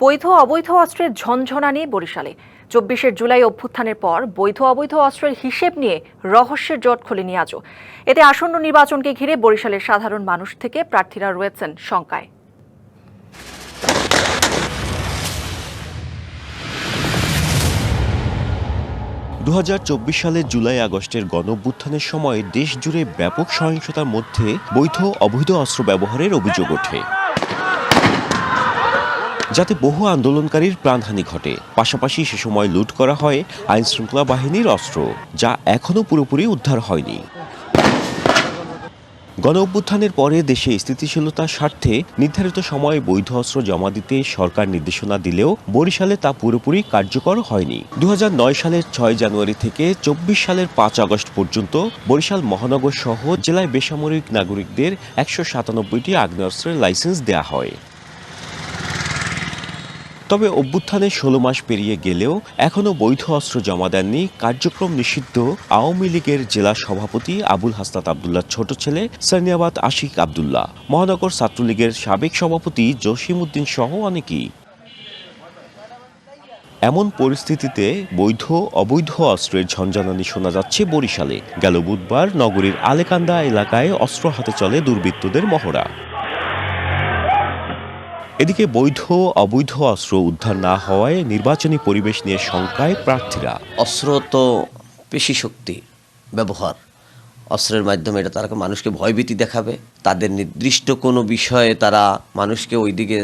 বৈধ অবৈধ অস্ত্রের ঝনঝনানি বরিশালে ২৪ জুলাই অভ্যুত্থানের পর বৈধ অবৈধ অস্ত্রের হিসেব নিয়ে রহস্যের জট খোলেনি আজও। এতে আসন্ন নির্বাচনকে ঘিরে বরিশালের সাধারণ মানুষ থেকে প্রার্থীরা রয়েছেন শঙ্কায়। ২০২৪ সালের জুলাই আগস্টের গণঅভ্যুত্থানের সময় দেশ জুড়ে ব্যাপক সহিংসতার মধ্যে বৈধ অবৈধ অস্ত্র ব্যবহারের অভিযোগ ওঠে, যাতে বহু আন্দোলনকারীর প্রাণহানি ঘটে। পাশাপাশি সে সময় লুট করা হয় আইনশৃঙ্খলা বাহিনীর অস্ত্র, যা এখনও পুরোপুরি উদ্ধার হয়নি। গণঅভ্যুত্থানের পরে দেশে স্থিতিশীলতার স্বার্থে নির্ধারিত সময়ে বৈধ অস্ত্র জমা দিতে সরকার নির্দেশনা দিলেও বরিশালে তা পুরোপুরি কার্যকর হয়নি। ২০০৯ সালের ৬ জানুয়ারি থেকে ২৪ সালের ৫ আগস্ট পর্যন্ত বরিশাল মহানগর সহ জেলায় বেসামরিক নাগরিকদের ১৯৭টি আগ্নেয়াস্ত্রের লাইসেন্স দেয়া হয়। তবে অভ্যুত্থানের ১৬ মাস পেরিয়ে গেলেও এখনও বৈধ অস্ত্র জমা দেননি কার্যক্রম নিষিদ্ধ আওয়ামী লীগের জেলা সভাপতি আবুল হাসনাত আবদুল্লাহর ছোট ছেলে সানিয়াবাদ আশিক আবদুল্লাহ, মহানগর ছাত্রলীগের সাবেক সভাপতি জসিম উদ্দিন সহ অনেকেই। এমন পরিস্থিতিতে বৈধ অবৈধ অস্ত্রের ঝনঝনানি শোনা যাচ্ছে বরিশালে। গেল বুধবার নগরীর আলেকান্দা এলাকায় অস্ত্র হাতে চলে দুর্বৃত্তদের মহড়া। এদিকে বৈধ অবৈধ অস্ত্র উদ্ধার না হওয়ায় নির্বাচনী পরিবেশ নিয়ে শঙ্কায় প্রার্থীরা। অস্ত্র তো পেশি শক্তি ব্যবহার, অস্ত্রের মাধ্যমে এটা তারা মানুষকে ভয়ভীতি দেখাবে, তাদের নির্দিষ্ট কোনো বিষয়ে তারা মানুষকে ওই দিকে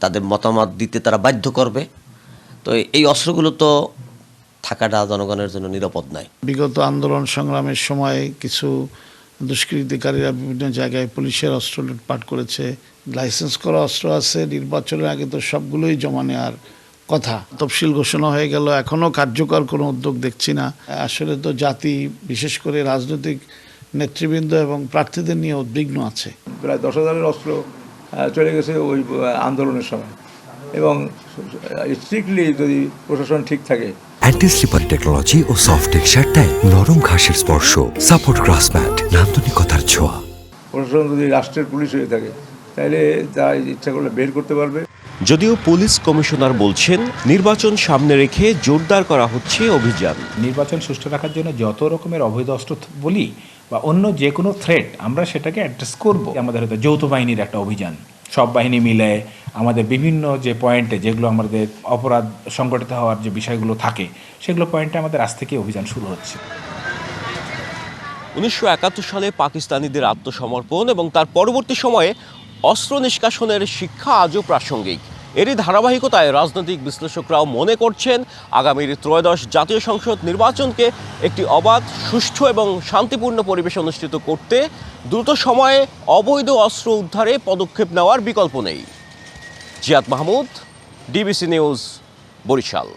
তাদের মতামত দিতে তারা বাধ্য করবে। তো এই অস্ত্রগুলো তো থাকাটা জনগণের জন্য নিরাপদ নয়। বিগত আন্দোলন সংগ্রামের সময় কিছু দুষ্কৃতিকারীরা বিভিন্ন জায়গায় পুলিশের অস্ত্র লুটপাট করেছে, লাইসেন্স করা অস্ত্র আছে। নির্বাচনের আগে তো সবগুলোই জমা নেওয়ার কথা। তফসিল ঘোষণা হয়ে গেল, এখনও কার্যকর কোনো উদ্যোগ দেখছি না। আসলে তো জাতি, বিশেষ করে রাজনৈতিক নেতৃবৃন্দ এবং প্রার্থীদের নিয়ে উদ্বিগ্ন আছে। প্রায় ১০,০০০ অস্ত্র চলে গেছে ওই আন্দোলনের সময়, এবং স্ট্রিক্টলি যদি প্রশাসন ঠিক থাকে। অ্যান্টি স্লিপার টেকনোলজি ও সফট টেক্সচার দেয় নরম ঘাসের স্পর্শ, সাপোর্ট গ্রাস ম্যাট, নান্দনিকতার ছোঁয়া। প্রশাসন যদি রাষ্ট্রের পুলিশ হয়ে থাকে তাহলে তারা ইচ্ছা করলে বের করতে পারবে। যদিও পুলিশ কমিশনার বলছেন নির্বাচন সামনে রেখে জোরদার করা হচ্ছে অভিযান। নির্বাচন সুষ্ঠু রাখার জন্য যত রকমের অবৈধ অস্ত্র বলি বা অন্য যে কোনো থ্রেট আমরা সেটাকে অ্যাড্রেস করব। আমাদের হয়তো যৌথ বাহিনীর একটা অভিযান, সব বাহিনী মিলে আমাদের বিভিন্ন যে পয়েন্টে যেগুলো আমাদের অপরাধ সংগঠিত হওয়ার যে বিষয়গুলো থাকে সেগুলো পয়েন্টে আমাদের আজ থেকে অভিযান শুরু হচ্ছে। ১৯৭১ সালে পাকিস্তানিদের আত্মসমর্পণ এবং তার পরবর্তী সময়ে অস্ত্র নিষ্কাশনের শিক্ষা আজও প্রাসঙ্গিক। এরই ধারাবাহিকতায় রাজনৈতিক বিশ্লেষকরাও মনে করছেন আগামীর ত্রয়োদশ জাতীয় সংসদ নির্বাচনকে একটি অবাধ, সুষ্ঠু এবং শান্তিপূর্ণ পরিবেশে অনুষ্ঠিত করতে দ্রুত সময়ে অবৈধ অস্ত্র উদ্ধারে পদক্ষেপ নেওয়ার বিকল্প নেই। Ziad Mahmud, DBC news, Barishal.